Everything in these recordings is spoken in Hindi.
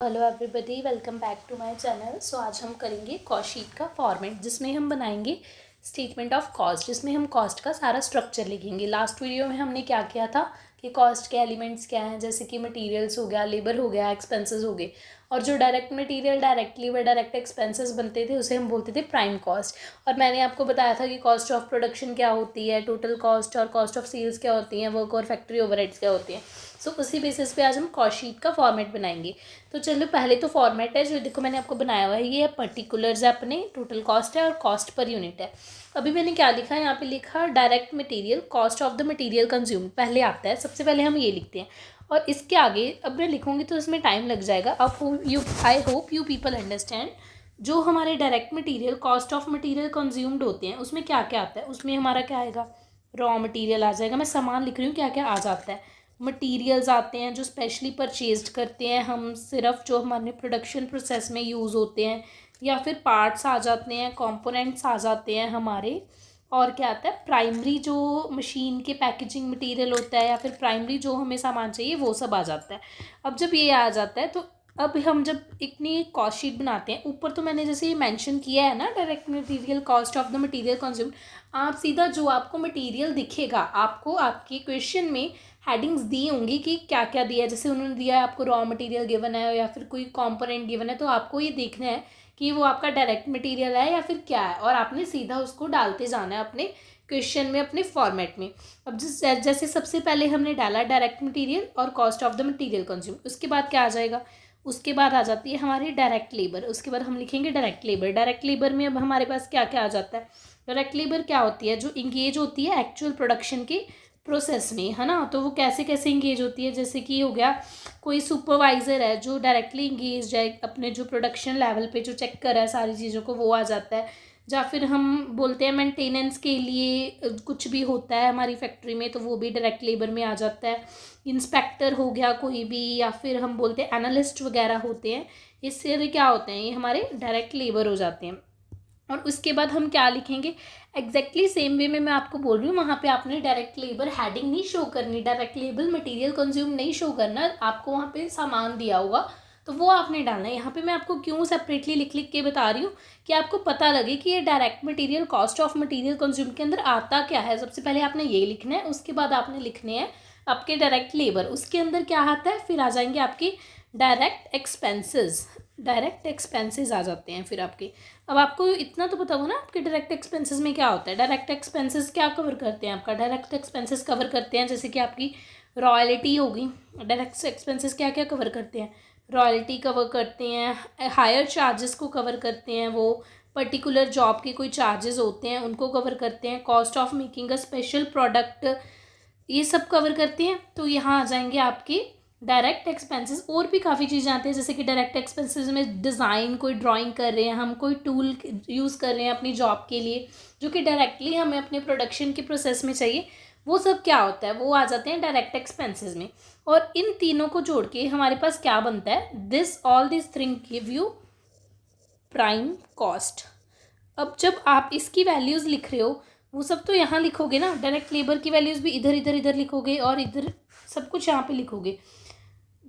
Hello everybody, welcome back to my channel. So आज हम करेंगे कॉस्ट शीट का फॉर्मेट, जिसमें हम बनाएंगे स्टेटमेंट ऑफ कॉस्ट, जिसमें हम कॉस्ट का सारा स्ट्रक्चर लिखेंगे। लास्ट वीडियो में हमने क्या किया था कि कॉस्ट के एलिमेंट्स क्या हैं, जैसे कि मटेरियल्स हो गया, लेबर हो गया, एक्सपेंसेस हो गए, और जो direct material, direct labour, direct expenses बनते थे उसे हम बोलते थे प्राइम कॉस्ट। और मैंने आपको बताया था कि कॉस्ट ऑफ प्रोडक्शन क्या होती है, टोटल कॉस्ट और कॉस्ट ऑफ सेल्स क्या होती हैं, वर्क और फैक्ट्री ओवरहेड्स क्या होती हैं। सो उसी बेसिस पे आज हम कॉस्ट शीट का फॉर्मेट बनाएंगे। तो चलो, पहले तो फॉर्मेट है जो देखो मैंने आपको बनाया हुआ है, ये है पर्टिकुलर्स है, अपने टोटल कॉस्ट है और कॉस्ट पर यूनिट है। अभी मैंने क्या लिखा है, यहाँ पे लिखा direct material, cost of the material consumed पहले आता है, सबसे पहले हम ये लिखते हैं। और इसके आगे अब मैं लिखूंगी तो इसमें टाइम लग जाएगा। अब आई होप यू पीपल अंडरस्टैंड। जो हमारे direct material, cost of material consumed होते हैं, उसमें क्या क्या आता है, उसमें हमारा क्या आएगा, रॉ मटेरियल आ जाएगा। मैं सामान लिख रही हूँ क्या क्या आ जाता है। मटेरियल्स आते हैं जो स्पेशली परचेज्ड करते हैं हम, सिर्फ जो हमारे प्रोडक्शन प्रोसेस में यूज़ होते हैं, या फिर पार्ट्स आ जाते हैं, कंपोनेंट्स आ जाते हैं हमारे। और क्या आता है, प्राइमरी जो मशीन के पैकेजिंग मटेरियल होता है, या फिर प्राइमरी जो हमें सामान चाहिए वो सब आ जाता है। अब जब ये आ जाता है तो अब हम जब इतनी कॉस्ट शीट बनाते हैं, ऊपर तो मैंने जैसे ये मेंशन किया है ना, direct material, cost of the material consumed, आप सीधा जो आपको मटेरियल दिखेगा, आपको आपके क्वेश्चन में हेडिंग्स दी होंगी कि क्या क्या दिया है। जैसे उन्होंने दिया है आपको रॉ मटेरियल गिवन है, या फिर कोई कंपोनेंट गिवन है, तो आपको ये देखना है कि वो आपका डायरेक्ट मटेरियल है या फिर क्या है, और आपने सीधा उसको डालते जाना है अपने क्वेश्चन में, अपने फॉर्मेट में। अब जैसे सबसे पहले हमने डाला डायरेक्ट मटेरियल और cost of the material consume, उसके बाद क्या आ जाएगा, उसके बाद आ जाती है हमारी डायरेक्ट लेबर। उसके बाद हम लिखेंगे डायरेक्ट लेबर। डायरेक्ट लेबर में अब हमारे पास क्या क्या आ जाता है। डायरेक्ट लेबर क्या होती है, जो इंगेज होती है एक्चुअल प्रोडक्शन के प्रोसेस में, है ना। तो वो कैसे कैसे इंगेज होती है, जैसे कि हो गया कोई सुपरवाइज़र है जो डायरेक्टली इंगेज है अपने जो प्रोडक्शन लेवल पे, जो चेक कर रहा है सारी चीज़ों को, वो आ जाता है। या फिर हम बोलते हैं मेंटेनेंस के लिए कुछ भी होता है हमारी फैक्ट्री में, तो वो भी डायरेक्ट लेबर में आ जाता है। इंस्पेक्टर हो गया कोई भी, या फिर हम बोलते हैं एनालिस्ट वगैरह होते हैं, इससे क्या होते हैं, ये हमारे डायरेक्ट लेबर हो जाते हैं। और उसके बाद हम क्या लिखेंगे, एग्जैक्टली सेम वे में मैं आपको बोल रही हूँ, वहाँ पे आपने डायरेक्ट लेबर हेडिंग नहीं शो करनी, डायरेक्ट लेबर मटेरियल कंज्यूम नहीं शो करना, आपको वहाँ पे सामान दिया होगा तो वो आपने डालना है। यहाँ पे मैं आपको क्यों सेपरेटली लिख लिख के बता रही हूँ कि आपको पता लगे कि ये direct material, cost of material consume के अंदर आता क्या है। सबसे पहले आपने ये लिखना है, उसके बाद आपने लिखने हैं आपके डायरेक्ट लेबर, उसके अंदर क्या आता है, फिर आ जाएंगे आपके डायरेक्ट एक्सपेंसेस। डायरेक्ट एक्सपेंसेस आ जाते हैं फिर आपके। अब आपको इतना तो पता हो ना आपके डायरेक्ट एक्सपेंसेस में क्या होता है। डायरेक्ट एक्सपेंसेस क्या कवर करते हैं, आपका डायरेक्ट एक्सपेंसेस कवर करते हैं जैसे कि आपकी रॉयल्टी होगी। डायरेक्ट एक्सपेंसेस क्या क्या कवर करते हैं, रॉयल्टी कवर करते हैं, हायर चार्जेस को कवर करते हैं, वो पर्टिकुलर जॉब के कोई चार्जेस होते हैं उनको कवर करते हैं, cost of making a special product, ये सब कवर करते हैं। तो यहाँ आ जाएंगे आपके डायरेक्ट एक्सपेंसेस। और भी काफ़ी चीज़ें आती हैं, जैसे कि डायरेक्ट एक्सपेंसेस में डिज़ाइन, कोई ड्राइंग कर रहे हैं हम, कोई टूल यूज़ कर रहे हैं अपनी जॉब के लिए, जो कि डायरेक्टली हमें अपने प्रोडक्शन के प्रोसेस में चाहिए, वो सब क्या होता है, वो आ जाते हैं डायरेक्ट एक्सपेंसेस में। और इन तीनों को जोड़ के हमारे पास क्या बनता है, this all this thing give you prime cost. अब जब आप इसकी वैल्यूज़ लिख रहे हो, वो सब तो यहाँ लिखोगे ना, डायरेक्ट लेबर की वैल्यूज़ भी इधर इधर इधर लिखोगे, और इधर सब कुछ यहाँ पे लिखोगे।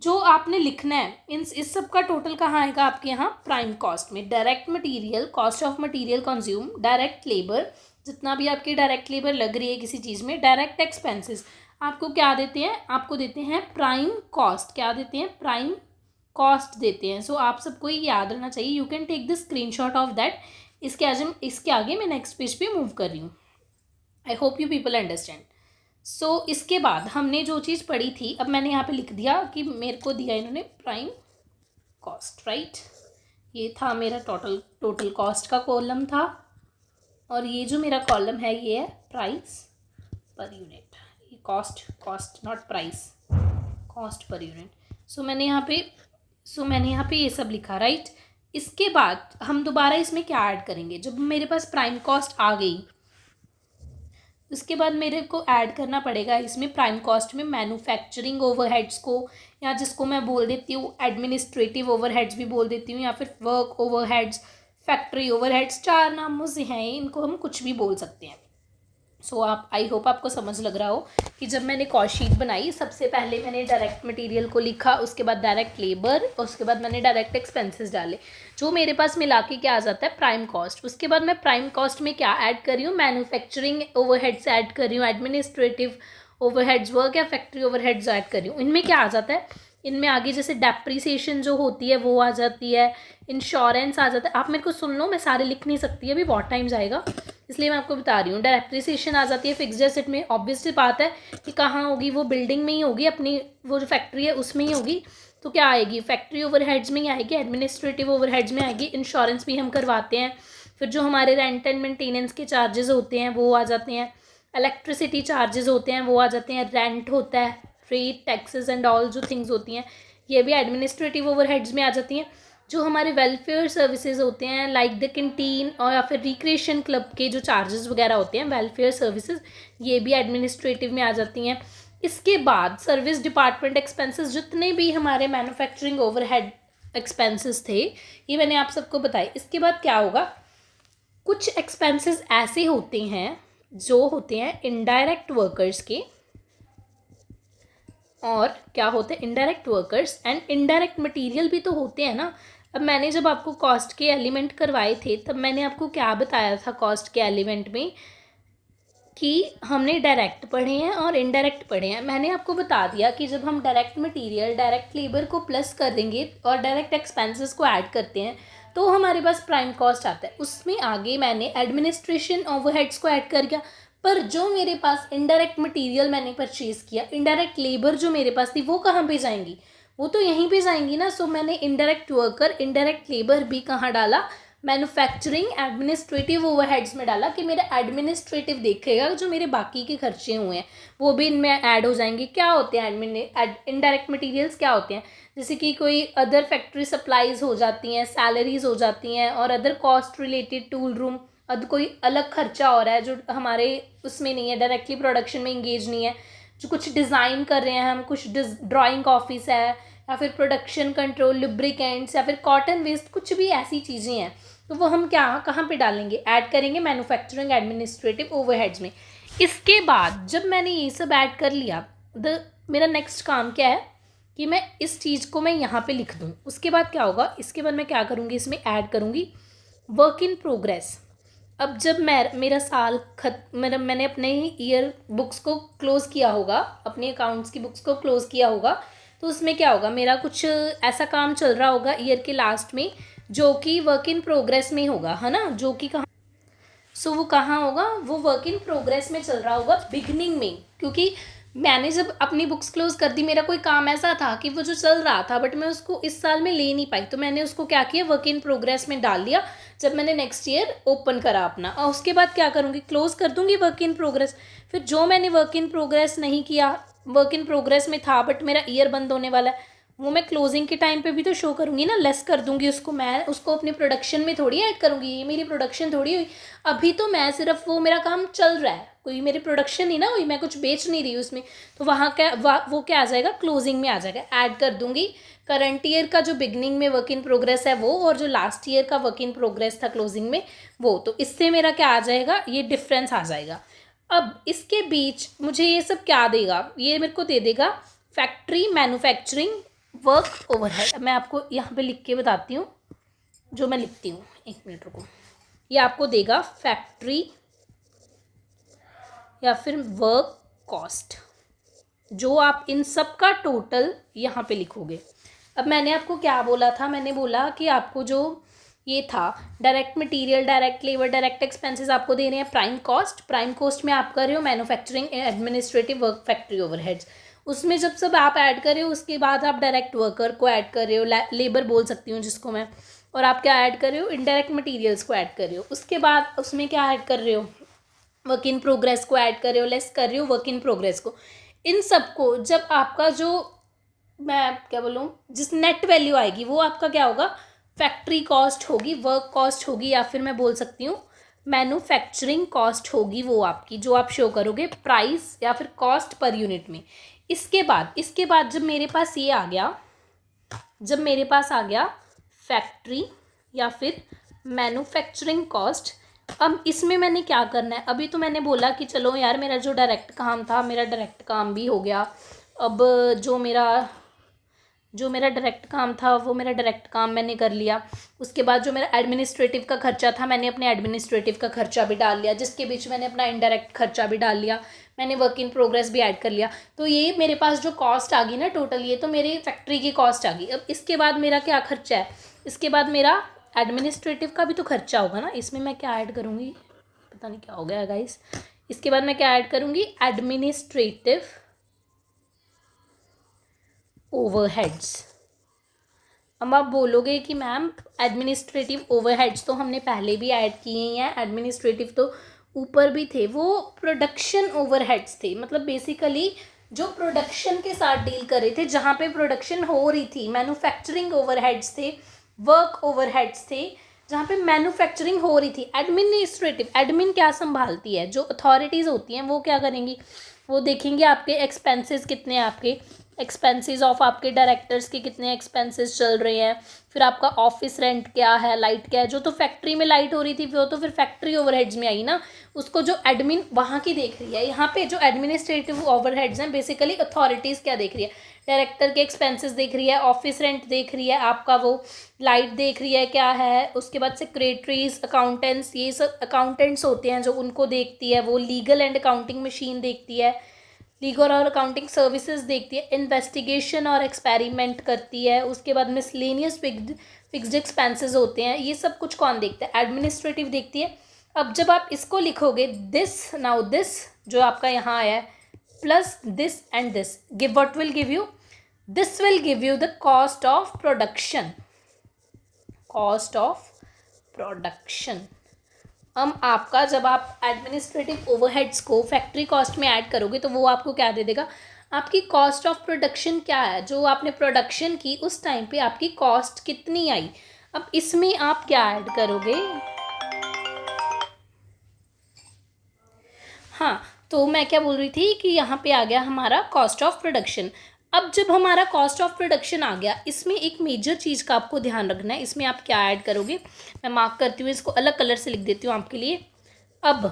जो आपने लिखना है इस सब का टोटल कहाँ आएगा आपके यहाँ, प्राइम कॉस्ट में। Direct material, cost of material consume, direct labour, जितना भी आपकी डायरेक्ट लेबर लग रही है किसी चीज़ में, डायरेक्ट एक्सपेंसेस, आपको क्या देते हैं, आपको देते हैं प्राइम कॉस्ट। क्या देते हैं, प्राइम कॉस्ट देते हैं। सो आप सबको ये याद रखना चाहिए। You can take the screenshot of that. इसके आगे मैं नेक्स्ट पेज पे मूव कर रही हूँ। I hope you people understand. So इसके बाद हमने जो चीज़ पढ़ी थी, अब मैंने यहाँ पे लिख दिया कि मेरे को दिया इन्होंने प्राइम कॉस्ट, राइट। ये था मेरा टोटल कॉस्ट का कॉलम था, और ये जो मेरा कॉलम है ये है प्राइस पर यूनिट। ये cost not price, cost per unit. So मैंने यहाँ पे ये सब लिखा, राइट। इसके बाद हम दोबारा इसमें क्या ऐड करेंगे, जब मेरे पास प्राइम कॉस्ट आ गई, उसके बाद मेरे को ऐड करना पड़ेगा इसमें प्राइम कॉस्ट में मैन्युफैक्चरिंग ओवरहेड्स को, या जिसको मैं बोल देती हूँ एडमिनिस्ट्रेटिव ओवरहेड्स भी बोल देती हूँ, या फिर वर्क ओवरहेड्स, फैक्ट्री ओवरहेड्स, चार नामों से हैं, इनको हम कुछ भी बोल सकते हैं। सो आप आई होप आपको समझ लग रहा हो कि जब मैंने कॉस्ट शीट बनाई, सबसे पहले मैंने डायरेक्ट मटेरियल को लिखा, उसके बाद डायरेक्ट लेबर, उसके बाद मैंने डायरेक्ट एक्सपेंसेस डाले, जो मेरे पास मिला के क्या आ जाता है प्राइम कॉस्ट। उसके बाद मैं प्राइम कॉस्ट में क्या ऐड कर रही हूँ, मैन्युफैक्चरिंग ओवरहेड्स ऐड कर रही हूँ, एडमिनिस्ट्रेटिव ओवरहेड्स वर्क या फैक्ट्री ओवरहेड्स ऐड कर रही हूँ। इनमें क्या आ जाता है, इनमें आगे जैसे डेप्रिसिएशन जो होती है वो आ जाती है, इंश्योरेंस आ जाता है। आप मेरे को सुन लो, मैं सारे लिख नहीं सकती, अभी बहुत टाइम जाएगा, इसलिए मैं आपको बता रही हूँ। डेप्रिसिएशन आ जाती है फिक्स्ड एसेट में, ऑब्वियसली बात है कि कहाँ होगी, वो बिल्डिंग में ही होगी, अपनी वो जो फैक्ट्री है उसमें ही होगी। तो क्या आएगी, फैक्ट्री ओवरहेड्स में ही आएगी, एडमिनिस्ट्रेटिव ओवरहेड्स में आएगी, इंश्योरेंस भी हम करवाते हैं। फिर जो हमारे रेंट एंड मेंटेनेंस के चार्जेस होते हैं वो आ जाते हैं, इलेक्ट्रिसिटी चार्जेस होते हैं वो आ जाते हैं, रेंट होता है, रेट टैक्सेस एंड ऑल जो थिंग्स होती हैं ये भी एडमिनिस्ट्रेटिव ओवरहेड्स में आ जाती हैं। जो हमारे वेलफेयर सर्विसेज होते हैं लाइक द कैंटीन और या फिर रिक्रिएशन क्लब के जो चार्जेस वगैरह होते हैं, वेलफेयर सर्विसेज, ये भी एडमिनिस्ट्रेटिव में आ जाती हैं। इसके बाद सर्विस डिपार्टमेंट एक्सपेंसेस, जितने भी हमारे मैन्युफैक्चरिंग ओवरहेड एक्सपेंसेस थे ये मैंने आप सबको बताए। इसके बाद क्या होगा, कुछ एक्सपेंसेस ऐसे होते हैं जो होते हैं इनडायरेक्ट वर्कर्स के, और क्या होते हैं indirect workers and indirect material भी तो होते हैं ना। अब मैंने जब आपको कॉस्ट के एलिमेंट करवाए थे तब मैंने आपको क्या बताया था कॉस्ट के एलिमेंट में, कि हमने डायरेक्ट पढ़े हैं और इनडायरेक्ट पढ़े हैं। मैंने आपको बता दिया कि जब हम डायरेक्ट मटेरियल, डायरेक्ट लेबर को प्लस कर देंगे और डायरेक्ट एक्सपेंसेस को ऐड करते हैं तो हमारे पास प्राइम कॉस्ट आता है। उसमें आगे मैंने एडमिनिस्ट्रेशन ओवरहेड्स को ऐड कर दिया, पर जो मेरे पास इनडायरेक्ट मटेरियल मैंने परचेज किया, इनडायरेक्ट लेबर जो मेरे पास थी वो कहाँ पे जाएंगी, वो तो यहीं पे जाएंगी ना। सो मैंने इनडायरेक्ट वर्कर, इनडायरेक्ट लेबर भी कहाँ डाला, मैन्युफैक्चरिंग एडमिनिस्ट्रेटिव ओवरहेड्स में डाला, कि मेरा एडमिनिस्ट्रेटिव देखेगा जो मेरे बाकी के खर्चे हुए हैं वो भी इनमें ऐड हो जाएंगे। क्या होते हैं इनडायरेक्ट मटेरियल्स, क्या होते हैं, जैसे कि कोई अदर फैक्ट्री सप्लाईज हो जाती हैं, सैलरीज हो जाती हैं, और other cost related tool room, कोई अलग खर्चा हो रहा है जो हमारे उसमें नहीं है, डायरेक्टली प्रोडक्शन में इंगेज नहीं है, जो कुछ डिज़ाइन कर रहे हैं हम, कुछ ड्राइंग ऑफिस है, या फिर प्रोडक्शन कंट्रोल, लुब्रिकेंट्स, या फिर कॉटन वेस्ट, कुछ भी ऐसी चीज़ें हैं, तो वो हम क्या कहाँ पे डालेंगे, ऐड करेंगे मैन्युफैक्चरिंग एडमिनिस्ट्रेटिव ओवरहेड्स में। इसके बाद जब मैंने ये सब ऐड कर लिया, मेरा नेक्स्ट काम क्या है कि मैं इस चीज़ को मैं यहाँ पे लिख दूँ। उसके बाद क्या होगा, इसके बाद मैं क्या करूँगी, इसमें ऐड करूँगी वर्क इन प्रोग्रेस। अब जब मेरा साल मैंने अपने ईयर बुक्स को क्लोज़ किया होगा, अपने अकाउंट्स की बुक्स को क्लोज़ किया होगा, तो उसमें क्या होगा, मेरा कुछ ऐसा काम चल रहा होगा ईयर के लास्ट में जो कि वर्क इन प्रोग्रेस में होगा, है ना, जो कि कहाँ, सो वो कहाँ होगा, वो वर्क इन प्रोग्रेस में चल रहा होगा बिगनिंग में। क्योंकि मैंने जब अपनी बुक्स क्लोज कर दी, मेरा कोई काम ऐसा था कि वो जो चल रहा था बट मैं उसको इस साल में ले नहीं पाई, तो मैंने उसको क्या किया, वर्क इन प्रोग्रेस में डाल दिया जब मैंने नेक्स्ट ईयर ओपन करा अपना। और उसके बाद क्या करूँगी, क्लोज कर दूँगी वर्क इन प्रोग्रेस। फिर जो मैंने वर्क इन प्रोग्रेस नहीं किया, वर्क इन प्रोग्रेस में था बट मेरा ईयर बंद होने वाला है, वो मैं क्लोजिंग के टाइम पे भी तो शो करूँगी ना, लेस कर दूँगी उसको। मैं उसको अपनी प्रोडक्शन में थोड़ी ऐड करूँगी, ये मेरी प्रोडक्शन थोड़ी हुई। अभी तो मैं सिर्फ, वो मेरा काम चल रहा है, कोई मेरी प्रोडक्शन नहीं ना हुई, मैं कुछ बेच नहीं रही हूँ उसमें, तो वहाँ क्या वो क्या आ जाएगा, क्लोजिंग में आ जाएगा। ऐड कर दूँगी करंट ईयर का जो बिगनिंग में वर्क इन प्रोग्रेस है वो, और जो लास्ट ईयर का वर्क इन प्रोग्रेस था क्लोजिंग में वो, तो इससे मेरा क्या आ जाएगा, ये डिफरेंस आ जाएगा। अब इसके बीच मुझे ये सब क्या देगा, ये मेरे को दे देगा फैक्ट्री मैन्युफैक्चरिंग वर्क ओवरहेड। मैं आपको यहाँ पे लिख के बताती हूँ, जो मैं लिखती हूँ, एक मिनट रुको। ये आपको देगा फैक्ट्री या फिर वर्क कॉस्ट, जो आप इन सब का टोटल यहाँ पे लिखोगे। अब मैंने आपको क्या बोला था, मैंने बोला कि आपको जो ये था direct material, direct labour, direct expenses आपको दे रहे हैं प्राइम कॉस्ट। प्राइम कॉस्ट में आप कर रहे हो manufacturing administrative work factory overheads. उसमें जब सब आप ऐड कर रहे हो उसके बाद आप डायरेक्ट वर्कर को ऐड कर रहे हो, लेबर बोल सकती हूँ जिसको मैं, और आप क्या ऐड कर रहे हो, इनडायरेक्ट मटीरियल्स को ऐड कर रहे हो। उसके बाद उसमें क्या ऐड कर रहे हो, वर्क इन प्रोग्रेस को ऐड कर रहे हो, लेस कर रहे हो वर्क इन प्रोग्रेस को। इन सबको जब आपका जो, मैं क्या बोलूँ, जिस नेट वैल्यू आएगी वो आपका क्या होगा, फैक्ट्री कॉस्ट होगी, वर्क कॉस्ट होगी, या फिर मैं बोल सकती हूँ मैन्युफैक्चरिंग कॉस्ट होगी, वो आपकी जो आप शो करोगे प्राइस या फिर कॉस्ट पर यूनिट में। इसके बाद जब मेरे पास ये आ गया, जब मेरे पास आ गया फैक्ट्री या फिर मैन्युफैक्चरिंग कॉस्ट, अब इसमें मैंने क्या करना है, अभी तो मैंने बोला कि चलो यार मेरा जो डायरेक्ट काम था मेरा डायरेक्ट काम भी हो गया। अब जो मेरा डायरेक्ट काम था वो मेरा डायरेक्ट काम मैंने कर लिया। उसके बाद जो मेरा एडमिनिस्ट्रेटिव का खर्चा था मैंने अपने एडमिनिस्ट्रेटिव का खर्चा भी डाल लिया, जिसके बीच मैंने अपना इनडायरेक्ट खर्चा भी डाल लिया, मैंने वर्क इन प्रोग्रेस भी ऐड कर लिया। तो ये मेरे पास जो कॉस्ट आ गई ना टोटल, ये तो मेरी फैक्ट्री की कॉस्ट आ गई। अब इसके बाद मेरा क्या खर्चा है, इसके बाद मेरा एडमिनिस्ट्रेटिव का भी तो खर्चा होगा ना। इसमें मैं क्या ऐड करूँगी, पता नहीं क्या हो गया गाइस। इसके बाद मैं क्या ऐड करूँगी, एडमिनिस्ट्रेटिव ओवरहेड्स। अब आप बोलोगे कि मैम एडमिनिस्ट्रेटिव ओवरहेड्स तो हमने पहले भी ऐड किए हैं, एडमिनिस्ट्रेटिव तो ऊपर भी थे, वो प्रोडक्शन ओवरहेड्स थे। मतलब बेसिकली जो प्रोडक्शन के साथ डील कर रहे थे, जहाँ पे प्रोडक्शन हो रही थी, मैन्युफैक्चरिंग ओवरहेड्स थे, वर्क ओवरहेड्स थे, जहाँ पे मैन्युफैक्चरिंग हो रही थी। एडमिनिस्ट्रेटिव, एडमिन क्या संभालती है, जो अथॉरिटीज़ होती हैं वो क्या करेंगी, वो देखेंगे आपके एक्सपेंसेस कितने हैं, आपके एक्सपेंसेस ऑफ आपके डायरेक्टर्स के कितने एक्सपेंसेस चल रहे हैं, फिर आपका ऑफिस रेंट क्या है, लाइट क्या है। जो तो फैक्ट्री में लाइट हो रही थी वो तो फिर फैक्ट्री ओवरहेड्स में आई ना, उसको जो एडमिन वहाँ की देख रही है। यहाँ पे जो एडमिनिस्ट्रेटिव ओवरहेड्स हैं बेसिकली अथॉरिटीज़ क्या देख रही है, डायरेक्टर के एक्सपेंसेस देख रही है, ऑफिस रेंट देख रही है, आपका वो लाइट देख रही है क्या है। उसके बाद सेक्रेटरीज, अकाउंटेंट्स, ये सब अकाउंटेंट्स होते हैं जो उनको देखती है वो। लीगल एंड अकाउंटिंग मशीन देखती है, लीगल और अकाउंटिंग सर्विसेज देखती है, इन्वेस्टिगेशन और एक्सपेरिमेंट करती है। उसके बाद मिसलेनियस फिक्स्ड एक्सपेंसेस होते हैं, ये सब कुछ कौन देखता है, एडमिनिस्ट्रेटिव देखती है। अब जब आप इसको लिखोगे दिस, नाउ दिस जो आपका यहाँ आया है plus this and this give what will give you, this will give you the cost of production, cost of production. अब आपका जब आप एडमिनिस्ट्रेटिव ओवरहेड्स को फैक्ट्री कॉस्ट में ऐड करोगे तो वो आपको क्या दे देगा, आपकी कॉस्ट ऑफ प्रोडक्शन क्या है, जो आपने प्रोडक्शन की उस टाइम पे आपकी कॉस्ट कितनी आई। अब इसमें आप क्या ऐड करोगे, हाँ तो मैं क्या बोल रही थी कि यहाँ पे आ गया हमारा कॉस्ट ऑफ प्रोडक्शन। अब जब हमारा कॉस्ट ऑफ प्रोडक्शन आ गया, इसमें एक मेजर चीज़ का आपको ध्यान रखना है, इसमें आप क्या ऐड करोगे, मैं मार्क करती हूँ, इसको अलग कलर से लिख देती हूँ आपके लिए। अब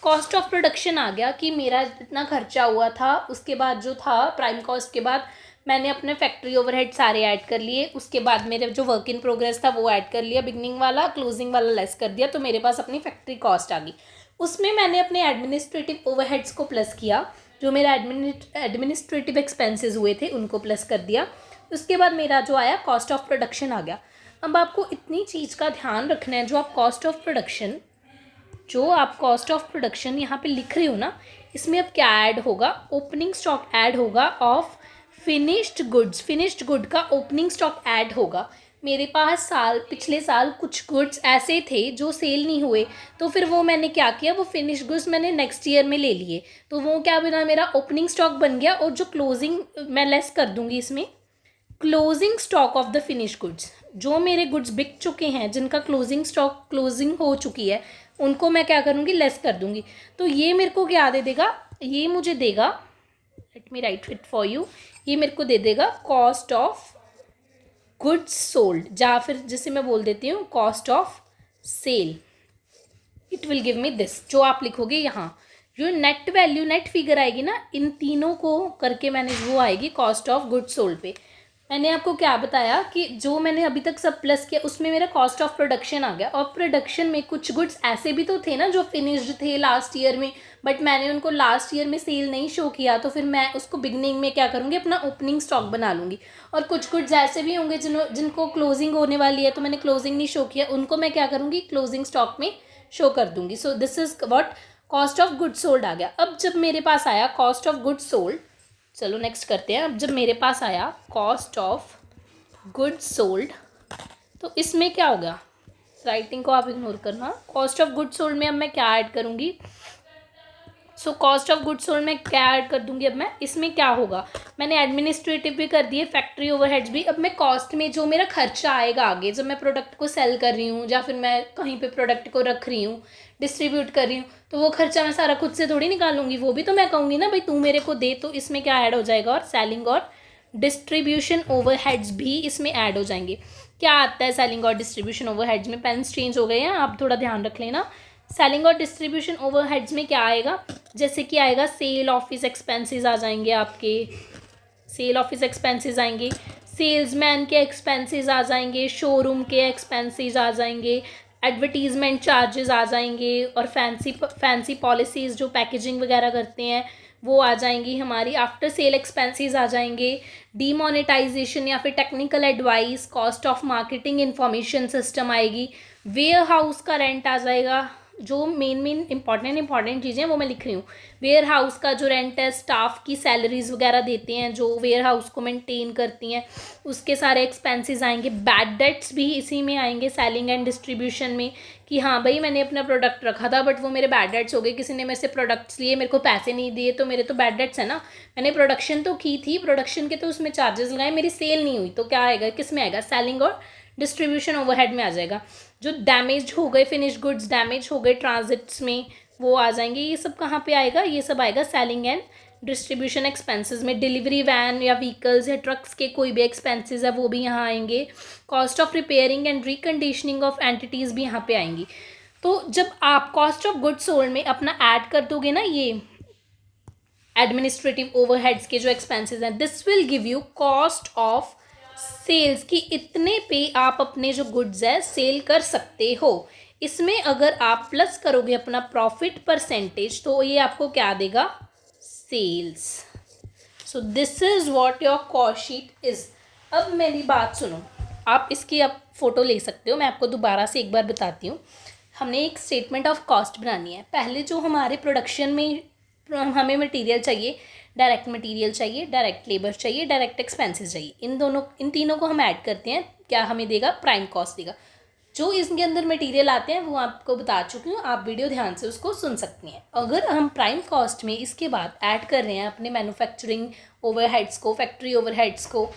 कॉस्ट ऑफ प्रोडक्शन आ गया कि मेरा जितना खर्चा हुआ था, उसके बाद जो था प्राइम कॉस्ट के बाद मैंने अपने फैक्ट्री ओवरहेड सारे ऐड कर लिए। उसके बाद मेरे जो वर्क इन प्रोग्रेस था वो ऐड कर लिया, बिगनिंग वाला क्लोजिंग वाला लेस कर दिया, तो मेरे पास अपनी फैक्ट्री कॉस्ट आ गई। उसमें मैंने अपने एडमिनिस्ट्रेटिव ओवरहेड्स को प्लस किया, जो मेरा एडमिनिस्ट्रेटिव एक्सपेंसेस हुए थे उनको प्लस कर दिया। उसके बाद मेरा जो आया कॉस्ट ऑफ प्रोडक्शन आ गया। अब आपको इतनी चीज़ का ध्यान रखना है, जो आप कॉस्ट ऑफ प्रोडक्शन यहाँ पे लिख रहे हो ना, इसमें अब क्या ऐड होगा, ओपनिंग स्टॉक ऐड होगा of finished goods, finished good का ओपनिंग स्टॉक ऐड होगा। मेरे पास पिछले साल कुछ गुड्स ऐसे थे जो सेल नहीं हुए, तो फिर वो मैंने क्या किया, वो फिनिश गुड्स मैंने नेक्स्ट ईयर में ले लिए, तो वो क्या बना, मेरा ओपनिंग स्टॉक बन गया। और जो क्लोजिंग मैं लेस कर दूंगी इसमें, closing stock of the finish goods, जो मेरे गुड्स बिक चुके हैं, जिनका क्लोजिंग हो चुकी है, उनको मैं क्या करूँगी, लेस कर दूंगी। तो ये मेरे को क्या दे देगा, ये मुझे देगा, let me right it for you, ये मेरे को दे देगा कॉस्ट ऑफ गुड्स सोल्ड, या फिर जिसे मैं बोल देती हूँ cost of sale. It will give me this, जो आप लिखोगे यहाँ, जो नेट वैल्यू, नेट फिगर आएगी ना, इन तीनों को करके मैंने वो आएगी कॉस्ट ऑफ गुड्स सोल्ड पे। मैंने आपको क्या बताया कि जो मैंने अभी तक सब प्लस किया उसमें मेरा कॉस्ट ऑफ प्रोडक्शन आ गया। और प्रोडक्शन में कुछ गुड्स ऐसे भी तो थे ना जो फिनिश्ड थे लास्ट ईयर में, बट मैंने उनको लास्ट ईयर में सेल नहीं शो किया, तो फिर मैं उसको बिगनिंग में क्या करूँगी, अपना ओपनिंग स्टॉक बना लूँगी। और कुछ गुड्स ऐसे भी होंगे जिनको क्लोजिंग होने वाली है, तो मैंने क्लोजिंग नहीं शो किया, उनको मैं क्या करूँगी, क्लोजिंग स्टॉक में शो कर दूँगी। So this is what cost of goods sold आ गया। अब जब मेरे पास आया कॉस्ट ऑफ गुड्स सोल्ड, चलो नेक्स्ट करते हैं। अब जब मेरे पास आया कॉस्ट ऑफ गुड्स सोल्ड, तो इसमें क्या होगा, राइटिंग को आप इग्नोर करना। कॉस्ट ऑफ गुड्स सोल्ड में अब मैं क्या ऐड करूँगी, so cost of goods sold में क्या ऐड कर दूँगी, अब मैं इसमें क्या होगा, मैंने एडमिनिस्ट्रेटिव भी कर दिए, फैक्ट्री ओवरहेड्स भी। अब मैं कॉस्ट में जो मेरा खर्चा आएगा आगे, जब मैं प्रोडक्ट को सेल कर रही हूँ या फिर मैं कहीं पे प्रोडक्ट को रख रही हूँ, डिस्ट्रीब्यूट कर रही हूँ, तो वो खर्चा मैं सारा खुद से थोड़ी निकालूंगी, वो भी तो मैं कहूँगी ना भाई तू मेरे को दे, तो इसमें क्या ऐड हो जाएगा, और सेलिंग और डिस्ट्रीब्यूशन ओवरहेड्स भी इसमें ऐड हो जाएंगे। क्या आता है सेलिंग और डिस्ट्रीब्यूशन ओवरहेड्स में, पेन्स चेंज हो गए हैं, आप थोड़ा ध्यान रख लेना। सेलिंग और डिस्ट्रीब्यूशन ओवरहेड्स में क्या आएगा, जैसे कि आएगा सेल ऑफिस एक्सपेंसेस आ जाएंगे आपके, सेल ऑफिस एक्सपेंसेस आएंगे, सेल्समैन के एक्सपेंसेस आ जाएंगे, शोरूम के एक्सपेंसेस आ जाएंगे, एडवर्टीज़मेंट चार्जेस आ जाएंगे, और फैंसी पॉलिसीज़ जो पैकेजिंग वगैरह करते हैं वो आ जाएंगी हमारी। आफ्टर सेल एक्सपेंसेस आ जाएंगे, डीमोनेटाइजेशन या फिर technical advice, cost of marketing information system आएगी, वेयर हाउस का रेंट आ जाएगा। जो मेन इंपॉर्टेंट चीज़ें हैं वो मैं लिख रही हूँ। वेयर हाउस का जो रेंट है, स्टाफ की सैलरीज वगैरह देते हैं जो वेयर हाउस को मेंटेन करती हैं, उसके सारे एक्सपेंसेस आएंगे। बैड डेट्स भी इसी में आएंगे सेलिंग एंड डिस्ट्रीब्यूशन में, कि हाँ भाई मैंने अपना प्रोडक्ट रखा था बट वो मेरे बैड डेट्स हो गए, किसी ने मेरे से प्रोडक्ट्स लिए, मेरे को पैसे नहीं दिए, तो मेरे तो बैड डेट्स है ना। मैंने प्रोडक्शन तो की थी, प्रोडक्शन के तो उसमें चार्जेस लगाए, मेरी सेल नहीं हुई, तो क्या आएगा, किस में आएगा, सेलिंग और डिस्ट्रीब्यूशन ओवरहेड में आ जाएगा। जो डैमेज हो गए, फिनिश गुड्स डैमेज हो गए ट्रांजिट्स में, वो आ जाएंगे। ये सब कहाँ पे आएगा, ये सब आएगा सेलिंग एंड डिस्ट्रीब्यूशन एक्सपेंसेस में। डिलीवरी वैन या व्हीकल्स या ट्रक्स के कोई भी एक्सपेंसेस है वो भी यहाँ आएंगे। Cost of repairing and reconditioning of entities भी यहाँ पे आएंगी। तो जब आप कॉस्ट ऑफ गुड्स सोल्ड में अपना ऐड कर दोगे ना ये एडमिनिस्ट्रेटिव ओवरहेड्स के जो एक्सपेंसेस हैं, this will give you cost of sales, कि इतने पे आप अपने जो गुड्स है सेल कर सकते हो। इसमें अगर आप प्लस करोगे अपना प्रॉफिट परसेंटेज तो ये आपको क्या देगा, sales. So this is what your cost sheet is. अब मेरी बात सुनो, आप इसकी अब फोटो ले सकते हो, मैं आपको दोबारा से एक बार बताती हूँ। हमने एक स्टेटमेंट ऑफ कॉस्ट बनानी है। पहले जो हमारे प्रोडक्शन में हमें मटेरियल चाहिए, डायरेक्ट मटेरियल चाहिए, डायरेक्ट लेबर चाहिए, डायरेक्ट एक्सपेंसेस चाहिए, इन तीनों को हम ऐड करते हैं, क्या हमें देगा, प्राइम कॉस्ट देगा। जो इसके अंदर मटेरियल आते हैं वो आपको बता चुकी हूँ, आप वीडियो ध्यान से उसको सुन सकती हैं। अगर हम प्राइम कॉस्ट में इसके बाद ऐड कर रहे हैं अपने मैन्युफैक्चरिंग ओवरहेड्स को, फैक्ट्री ओवरहेड्स को,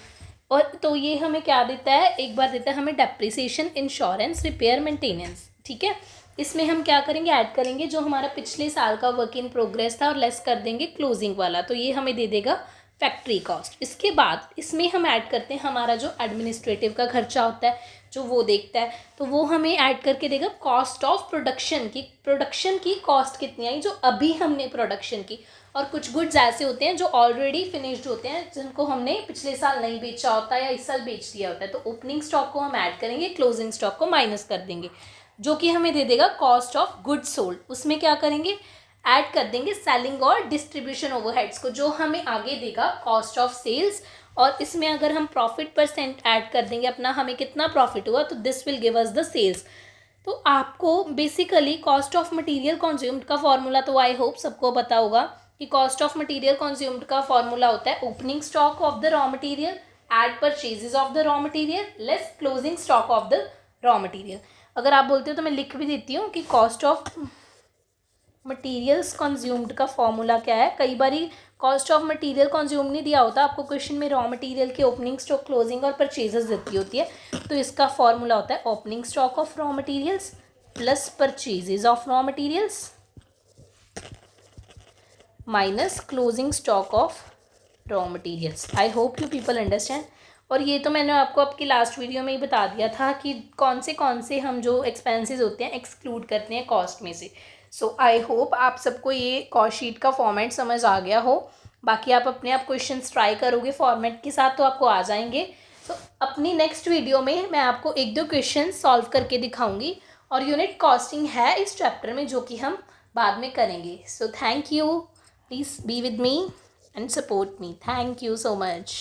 और तो ये हमें क्या देता है, एक बार देता है हमें डेप्रिसिएशन, इंश्योरेंस, रिपेयर, मेंटेनेंस, ठीक है। इसमें हम क्या करेंगे, ऐड करेंगे जो हमारा पिछले साल का वर्क इन प्रोग्रेस था और लेस कर देंगे क्लोजिंग वाला, तो ये हमें दे देगा फैक्ट्री कॉस्ट। इसके बाद इसमें हम ऐड करते हैं हमारा जो एडमिनिस्ट्रेटिव का खर्चा होता है, जो वो देखता है, तो वो हमें ऐड करके देगा कॉस्ट ऑफ प्रोडक्शन की। प्रोडक्शन की कॉस्ट कितनी आई, जो अभी हमने प्रोडक्शन की। और कुछ गुड्स ऐसे होते हैं जो ऑलरेडी फिनिश्ड होते हैं, जिनको हमने पिछले साल नहीं बेचा होता या इस साल बेच दिया होता है, तो ओपनिंग स्टॉक को हम ऐड करेंगे, क्लोजिंग स्टॉक को माइनस कर देंगे, जो कि हमें दे देगा कॉस्ट ऑफ गुड्स सोल्ड। उसमें क्या करेंगे, ऐड कर देंगे सेलिंग और डिस्ट्रीब्यूशन ओवरहेड्स को, जो हमें आगे देगा कॉस्ट ऑफ सेल्स। और इसमें अगर हम प्रॉफिट परसेंट ऐड कर देंगे अपना, हमें कितना प्रॉफिट हुआ, तो this will give us the sales. तो आपको basically cost of material consumed का फॉर्मूला तो आई होप सबको पता होगा, कि कॉस्ट ऑफ मटेरियल कंज्यूम्ड का फॉर्मूला होता है opening stock of the raw material add purchases of the raw material less closing stock of the raw material. अगर आप बोलते हो तो मैं लिख भी देती हूँ कि कॉस्ट ऑफ मटेरियल्स कंज्यूम्ड का फॉर्मूला क्या है। कई बार कॉस्ट ऑफ मटेरियल कंज्यूम नहीं दिया होता आपको क्वेश्चन में, रॉ मटेरियल की ओपनिंग स्टॉक, क्लोजिंग और परचेजेस देती होती है, तो इसका फॉर्मूला होता है opening stock of raw materials plus purchases of raw materials minus closing stock of raw materials. I hope you people understand. और ये तो मैंने आपको आपकी लास्ट वीडियो में ही बता दिया था कि कौन से हम जो एक्सपेंसेस होते हैं एक्सक्लूड करते हैं कॉस्ट में से। सो आई होप आप सबको ये कॉस्ट शीट का फॉर्मेट समझ आ गया हो। बाकी आप अपने आप क्वेश्चंस ट्राई करोगे फॉर्मेट के साथ तो आपको आ जाएंगे। सो अपनी नेक्स्ट वीडियो में मैं आपको एक दो क्वेश्चन सॉल्व करके दिखाऊंगी, और यूनिट कॉस्टिंग है इस चैप्टर में जो कि हम बाद में करेंगे। So thank you, please be with me and support me. Thank you so much.